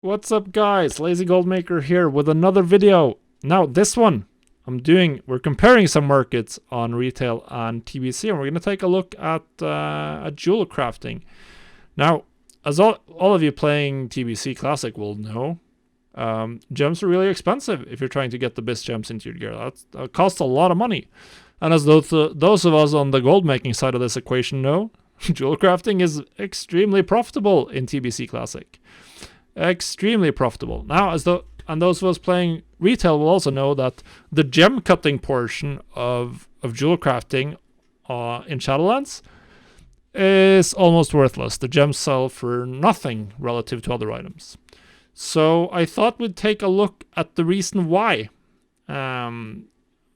What's up, guys? Lazy Goldmaker here with another video. Now this one we're comparing some markets on retail and TBC, and we're going to take a look at Jewelcrafting. Now, as all of you playing TBC Classic will know, gems are really expensive if you're trying to get the best gems into your gear. That costs a lot of money. And as those of us on the gold making side of this equation know, Jewelcrafting is extremely profitable in TBC Classic. Extremely profitable. Now, and those of us playing retail will also know that the gem cutting portion of Jewelcrafting in Shadowlands is almost worthless. The gems sell for nothing relative to other items. So I thought we'd take a look at the reason why, and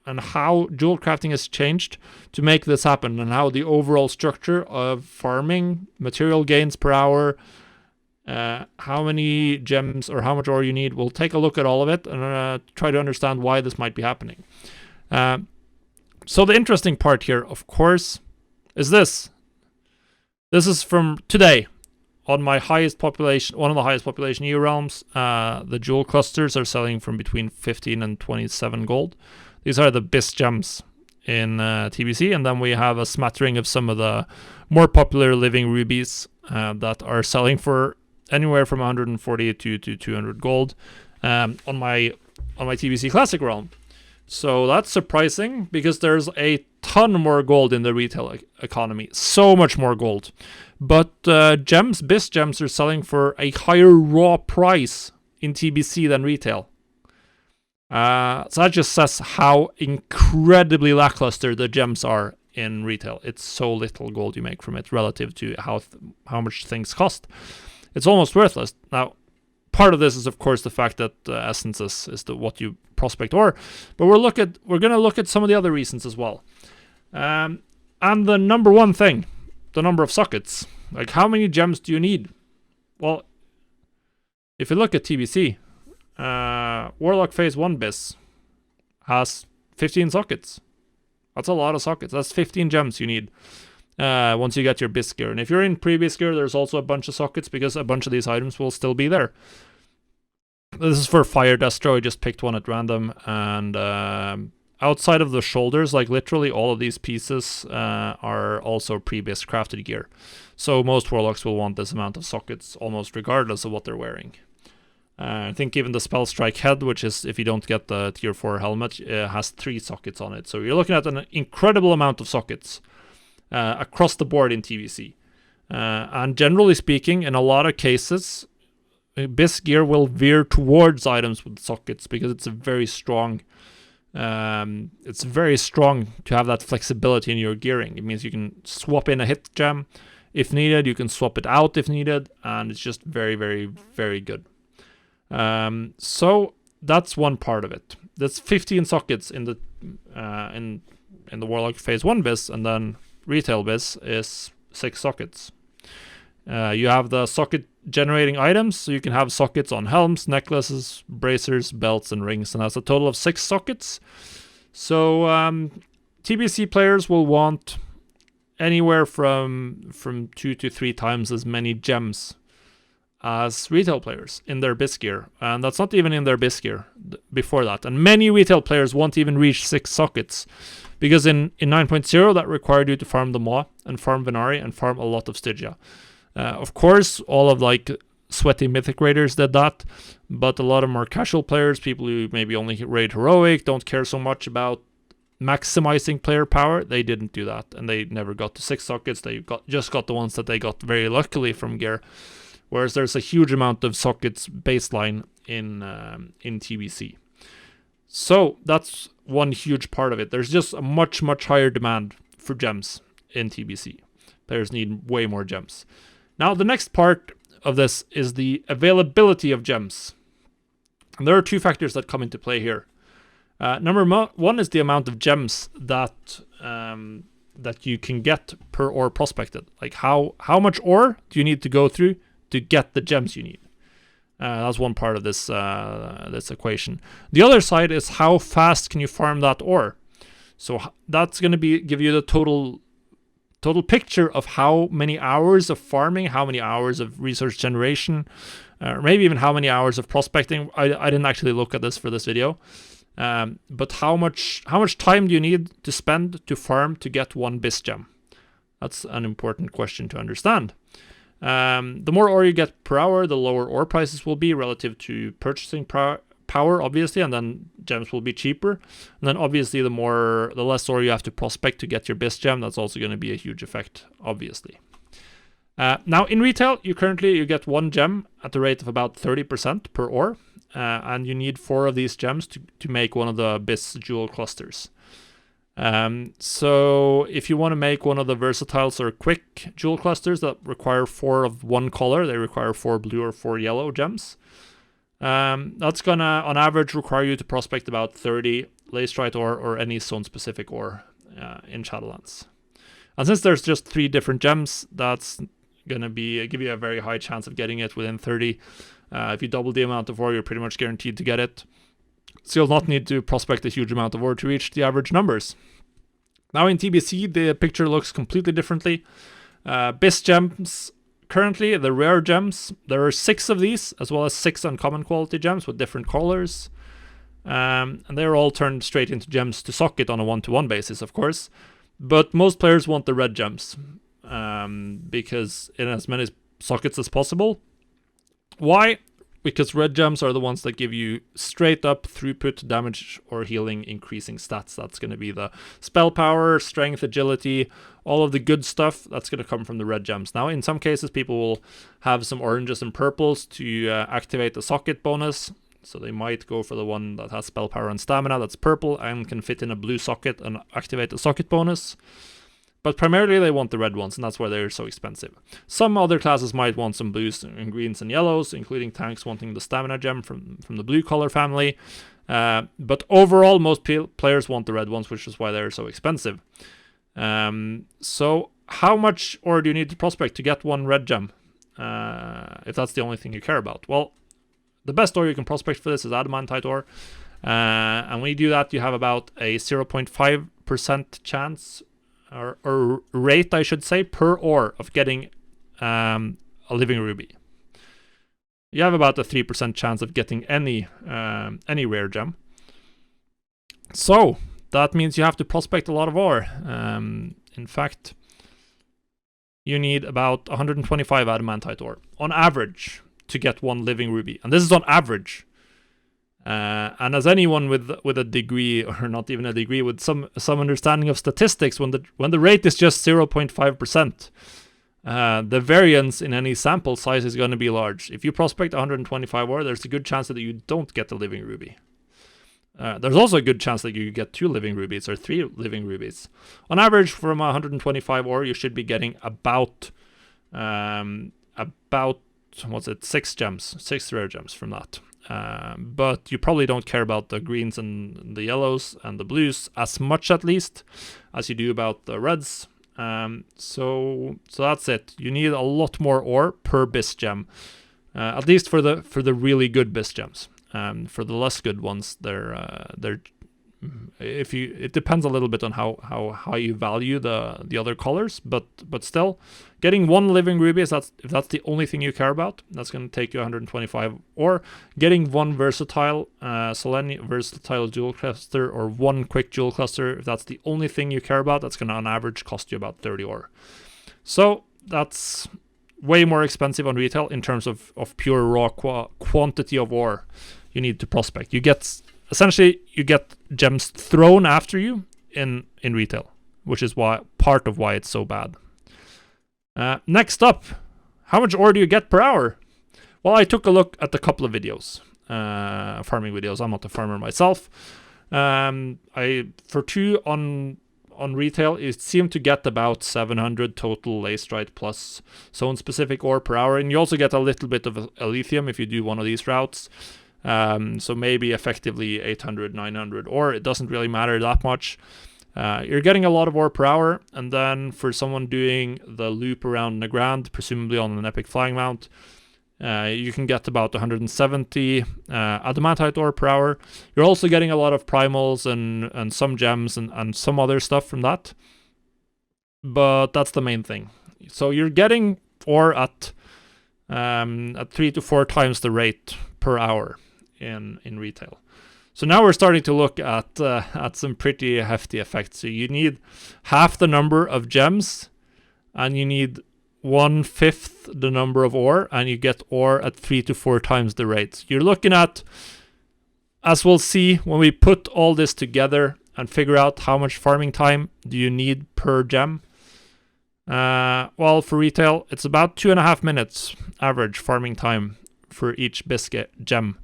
how Jewelcrafting has changed to make this happen, and how the overall structure of farming, material gains per hour, how many gems or how much ore you need. We'll take a look at all of it and try to understand why this might be happening. So the interesting part here, of course, is this. This is from today. On my highest population, one of the highest population EU realms, the jewel clusters are selling from between 15 and 27 gold. These are the best gems in TBC, and then we have a smattering of some of the more popular living rubies that are selling for anywhere from 140 to 200 gold on my TBC Classic realm. So that's surprising because there's a ton more gold in the retail economy, so much more gold. But best gems are selling for a higher raw price in TBC than retail. So that just says how incredibly lackluster the gems are in retail. It's so little gold you make from it relative to how much things cost. It's almost worthless. Now, part of this is, of course, the fact that essence is what you prospect ore. But we're going to look at some of the other reasons as well. And the number one thing, the number of sockets. Like, how many gems do you need? Well, if you look at TBC, Warlock Phase 1 BIS has 15 sockets. That's a lot of sockets. That's 15 gems you need once you get your BIS gear. And if you're in pre-BIS gear, there's also a bunch of sockets because a bunch of these items will still be there. This is for Fire Destro. I just picked one at random. And outside of the shoulders, like literally all of these pieces are also pre-BIS crafted gear. So most Warlocks will want this amount of sockets almost regardless of what they're wearing. I think even the Spell Strike head, which is if you don't get the tier 4 helmet, has 3 sockets on it. So you're looking at an incredible amount of sockets across the board in TBC. And generally speaking, in a lot of cases, BIS gear will veer towards items with sockets because it's very strong. It's very strong to have that flexibility in your gearing. It means you can swap in a hit gem if needed, you can swap it out if needed, and it's just very, very, very good. So that's one part of it. That's 15 sockets in the Warlock Phase 1 BIS, and then retail BIS is 6 sockets. You have the socket generating items, so you can have sockets on helms, necklaces, bracers, belts, and rings, and that's a total of 6 sockets. So TBC players will want anywhere from 2 to 3 times as many gems as retail players in their BIS gear, and that's not even in their BIS gear before that. And many retail players won't even reach 6 sockets because in 9.0 that required you to farm the Maw and farm Venari and farm a lot of Stygia. Of course, all of like sweaty mythic raiders did that, but a lot of more casual players, people who maybe only raid heroic, don't care so much about maximizing player power, they didn't do that, and they never got to 6 sockets. They just got the ones that they got very luckily from gear. Whereas there's a huge amount of sockets baseline in TBC. So that's one huge part of it. There's just a much, much higher demand for gems in TBC. Players need way more gems. Now, the next part of this is the availability of gems. And there are 2 factors that come into play here. Number one is the amount of gems that you can get per ore prospected. Like how much ore do you need to go through to get the gems you need? That's one part of this equation. The other side is how fast can you farm that ore. So that's going to give you the total picture of how many hours of farming, how many hours of resource generation maybe even how many hours of prospecting. I didn't actually look at this for this video. But how much time do you need to spend to farm to get one bis gem? That's an important question to understand. The more ore you get per hour, the lower ore prices will be relative to purchasing power, obviously, and then gems will be cheaper. And then obviously the less ore you have to prospect to get your bis gem, that's also going to be a huge effect, obviously. Now in retail, you get one gem at the rate of about 30% per ore, and you need 4 of these gems to make one of the bis jewel clusters. So if you want to make one of the versatiles or quick jewel clusters that require 4 of one color, they require 4 blue or 4 yellow gems. That's gonna on average require you to prospect about 30 lacerite ore or any zone specific ore in Shadowlands. And since there's just 3 different gems, that's gonna give you a very high chance of getting it within 30. If you double the amount of ore, you're pretty much guaranteed to get it. So you'll not need to prospect a huge amount of ore to reach the average numbers. Now in TBC, the picture looks completely differently. Bis gems, currently the rare gems, there are 6 of these, as well as 6 uncommon quality gems with different colors. And they're all turned straight into gems to socket on a 1-to-1 basis, of course. But most players want the red gems, because in as many sockets as possible. Why? Because red gems are the ones that give you straight up throughput, damage, or healing increasing stats. That's going to be the spell power, strength, agility, all of the good stuff. That's going to come from the red gems. Now, in some cases, people will have some oranges and purples to activate the socket bonus. So they might go for the one that has spell power and stamina that's purple and can fit in a blue socket and activate the socket bonus. But primarily they want the red ones, and that's why they're so expensive. Some other classes might want some blues and greens and yellows, including tanks wanting the stamina gem from the blue color family. But overall, most players want the red ones, which is why they're so expensive. So how much ore do you need to prospect to get one red gem? If that's the only thing you care about. Well, the best ore you can prospect for this is adamantite ore. And when you do that, you have about a 0.5% chance or rate, I should say, per ore of getting a living ruby. You have about a 3% chance of getting any rare gem. So that means you have to prospect a lot of ore. In fact, you need about 125 adamantite ore on average to get one living ruby, and this is on average. And as anyone with a degree, or not even a degree, with some understanding of statistics, when the rate is just 0.5%, the variance in any sample size is going to be large. If you prospect 125 ore, there's a good chance that you don't get a living ruby. There's also a good chance that you get 2 living rubies or 3 living rubies. On average, from 125 ore, you should be getting about 6 rare gems from that. But you probably don't care about the greens and the yellows and the blues as much, at least, as you do about the reds. So that's it. You need a lot more ore per bis gem, at least for the really good bis gems. For the less good ones, it depends a little bit on how you value the other colors, but still, getting one living ruby, if that's the only thing you care about, that's going to take you 125. Or getting one versatile versatile jewel cluster, or one quick jewel cluster, if that's the only thing you care about, that's going to on average cost you about 30 ore. So that's way more expensive on retail in terms of pure raw quantity of ore you need to prospect. Essentially, you get gems thrown after you in retail, which is part of why it's so bad. Next up, how much ore do you get per hour? Well, I took a look at a couple of videos, farming videos. I'm not a farmer myself. For 2 on retail, it seemed to get about 700 total lacerite plus zone-specific ore per hour, and you also get a little bit of lithium if you do one of these routes. So maybe effectively 800, 900 ore. It doesn't really matter that much. You're getting a lot of ore per hour, and then for someone doing the loop around Nagrand, presumably on an epic flying mount, you can get about 170 adamantite ore per hour. You're also getting a lot of primals and some gems and some other stuff from that. But that's the main thing. So you're getting ore at at 3 to 4 times the rate per hour in retail. So now we're starting to look at some pretty hefty effects. So you need half the number of gems, and you need 1/5 the number of ore, and you get ore at 3 to 4 times the rate. You're looking at, as we'll see when we put all this together and figure out how much farming time do you need per gem. Well, for retail, it's about 2.5 minutes average farming time for each biscuit gem.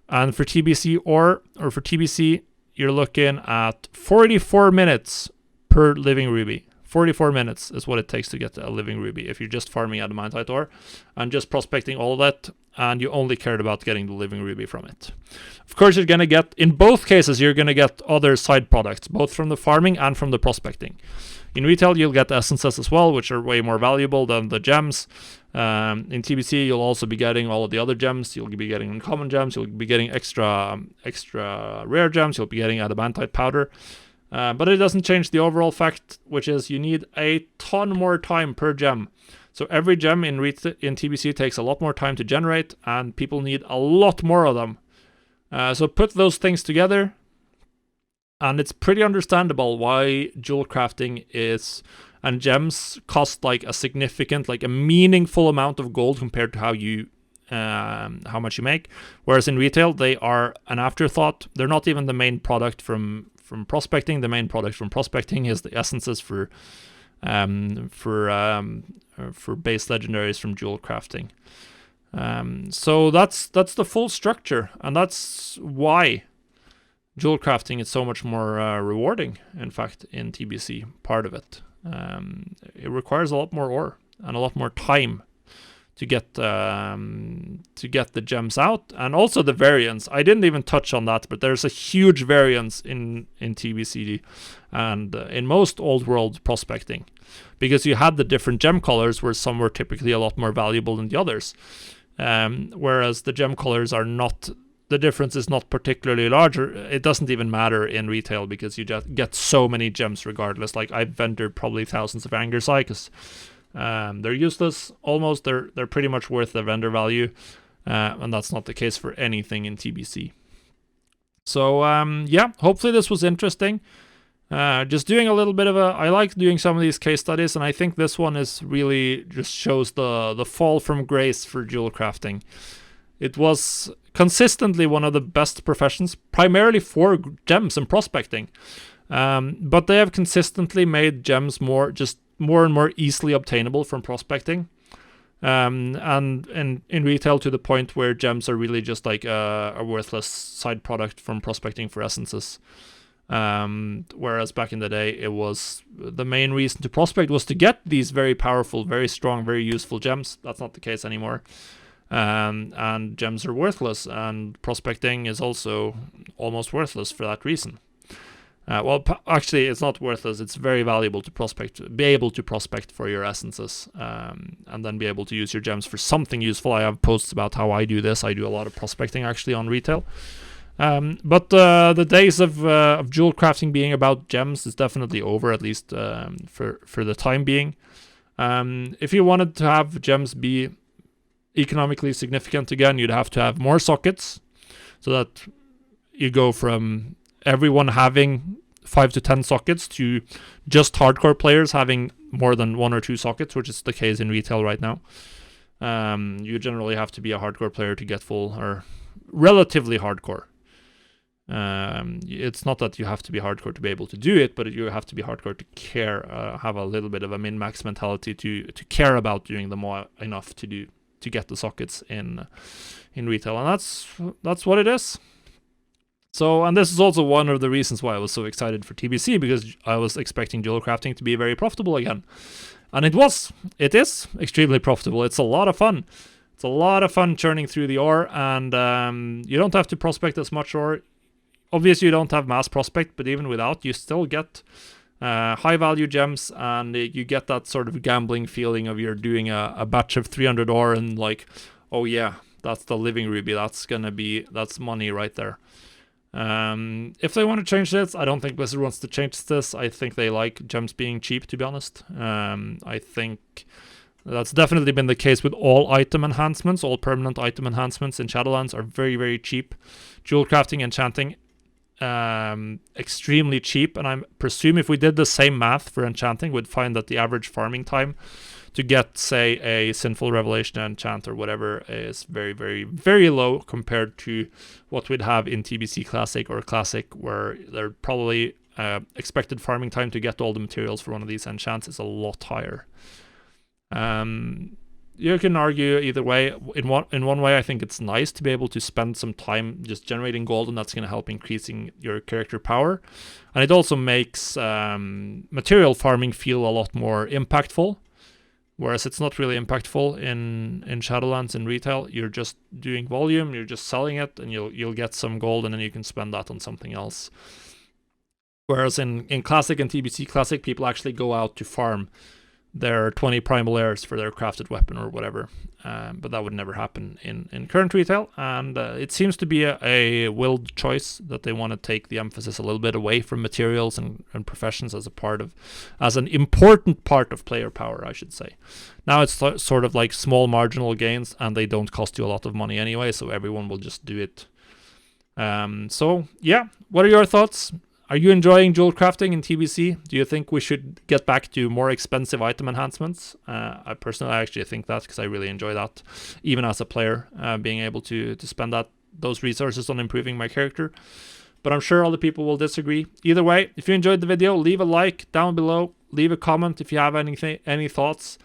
And for TBC or for TBC, you're looking at 44 minutes per living ruby. 44 minutes is what it takes to get a living ruby if you're just farming adamantite ore and just prospecting all of that, and you only cared about getting the living ruby from it. Of course, you're going to get, in both cases, you're going to get other side products, both from the farming and from the prospecting. In retail, you'll get essences as well, which are way more valuable than the gems. In TBC, you'll also be getting all of the other gems. You'll be getting uncommon gems. You'll be getting extra rare gems. You'll be getting adamantite powder. But it doesn't change the overall fact, which is you need a ton more time per gem. So every gem in TBC takes a lot more time to generate, and people need a lot more of them. So put those things together, and it's pretty understandable why jewel crafting and gems cost like a significant, like a meaningful amount of gold compared to how much you make. Whereas in retail, they are an afterthought. They're not even the main product from prospecting. The main product from prospecting is the essences for base legendaries from jewel crafting. So that's the full structure, and that's why jewel crafting is so much more rewarding. In fact, in TBC, part of it, it requires a lot more ore and a lot more time to get the gems out, and also the variance. I didn't even touch on that, but there's a huge variance in TBC and in most old world prospecting, because you had the different gem colors where some were typically a lot more valuable than the others, whereas the gem colors are not. The difference is not particularly larger. It doesn't even matter in retail because you just get so many gems regardless. Like, I've vendored probably thousands of Angersai because they're useless almost. They're pretty much worth their vendor value, and that's not the case for anything in TBC. So yeah, hopefully this was interesting. Just doing a little bit of I like doing some of these case studies, and I think this one is really just shows the fall from grace for jewel crafting. It was consistently one of the best professions, primarily for gems and prospecting. But they have consistently made gems more and more easily obtainable from prospecting. And in retail, to the point where gems are really just like a worthless side product from prospecting for essences. Whereas back in the day, it was the main reason to prospect was to get these very powerful, very strong, very useful gems. That's not the case anymore. And gems are worthless, and prospecting is also almost worthless for that reason. Well, actually, it's not worthless. It's very valuable to be able to prospect for your essences, and then be able to use your gems for something useful. I have posts about how I do this. I do a lot of prospecting actually on retail. But the days of jewel crafting being about gems is definitely over, at least for the time being. If you wanted to have gems be economically significant again, you'd have to have more sockets, so that you go from everyone having 5 to 10 sockets to just hardcore players having more than 1 or 2 sockets, which is the case in retail right now. You generally have to be a hardcore player to get full, or relatively hardcore. It's not that you have to be hardcore to be able to do it, but you have to be hardcore to care, have a little bit of a min-max mentality to care about doing them enough to get the sockets in retail, and that's what it is. So, and this is also one of the reasons why I was so excited for TBC, because I was expecting jewel crafting to be very profitable again, and it is extremely profitable. It's a lot of fun. It's a lot of fun churning through the ore, and you don't have to prospect as much ore. Obviously, you don't have mass prospect, but even without, you still get high value gems, and you get that sort of gambling feeling of you're doing a batch of 300 ore, and like, oh yeah, that's the living ruby. That's money right there. If they want to change this, I don't think Blizzard wants to change this. I think they like gems being cheap, to be honest. I think That's definitely been the case with all item enhancements. All permanent item enhancements in Shadowlands are very, very cheap. Jewelcrafting, enchanting, extremely cheap. And I presume if we did the same math for enchanting, we'd find that the average farming time to get, say, a Sinful Revelation enchant or whatever is very, very, very low compared to what we'd have in TBC Classic or Classic, where they're probably expected farming time to get all the materials for one of these enchants is a lot higher. You can argue either way. In one way, I think it's nice to be able to spend some time just generating gold, and that's going to help increasing your character power. And it also makes material farming feel a lot more impactful, whereas it's not really impactful in Shadowlands in retail. You're just doing volume, you're just selling it, and you'll get some gold, and then you can spend that on something else. Whereas in Classic and TBC Classic, people actually go out to farm their 20 primal airs for their crafted weapon or whatever. But that would never happen in current retail. And it seems to be a willed choice that they want to take the emphasis a little bit away from materials and professions as an important part of player power, I should say. Now it's sort of like small marginal gains, and they don't cost you a lot of money anyway, so everyone will just do it. So yeah, what are your thoughts? Are you enjoying Jewelcrafting in TBC? Do you think we should get back to more expensive item enhancements? I personally actually think that, because I really enjoy that, even as a player, being able to spend those resources on improving my character. But I'm sure other people will disagree. Either way, if you enjoyed the video, leave a like down below, leave a comment if you have any thoughts,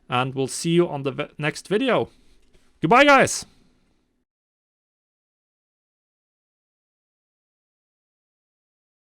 and we'll see you on the next video. Goodbye, guys!